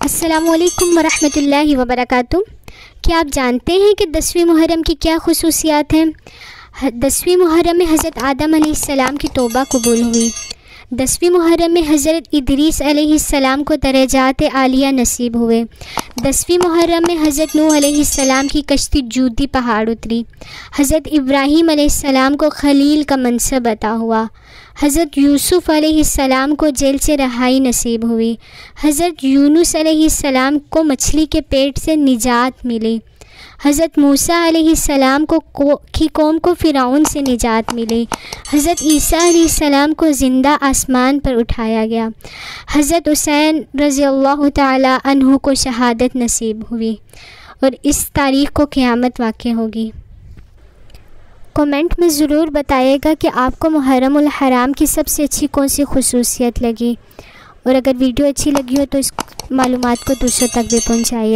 अस्सलामुअलैकुम वरहमतुल्लाहि वबरकातुहू। क्या आप जानते हैं कि 10वीं मुहर्रम की क्या खुसूसियात हैं? 10वीं मुहर्रम में हज़रत आदम अलैहिस्सलाम की तौबा कबूल हुई। 10वीं मुहर्रम में हज़रत इदरीस अलैहिस्सलाम को दरजात आलिया नसीब हुए। 10वीं मुहर्रम में हज़रत नूह अलैहिस्सलाम की कश्ती जूदी पहाड़ उतरी। हज़रत इब्राहीम अलैहिस्सलाम को खलील का मनसब अता हुआ। हज़रत यूसुफ़ अलैहिस्सलाम को जेल से रहाई नसीब हुई। हज़रत यूनुस अलैहिस्सलाम को मछली के पेट से निजात मिली। हज़रत मूसा अलैहिस्सलाम की कौम को फ़िरौन से निजात मिली। हज़रत ईसा अलैहिस्सलाम को ज़िंदा आसमान पर उठाया गया। हज़रत हुसैन रज़ियल्लाहु ताला अन्हु को शहादत नसीब हुई और इस तारीख़ को क़यामत वाक़ई होगी। कमेंट में ज़रूर बताइएगा कि आपको मुहर्रमुल हराम की सबसे अच्छी कौन सी खुसूसियत लगी, और अगर वीडियो अच्छी लगी हो तो इस मालूमात को दूसरों तक भी पहुँचाइए।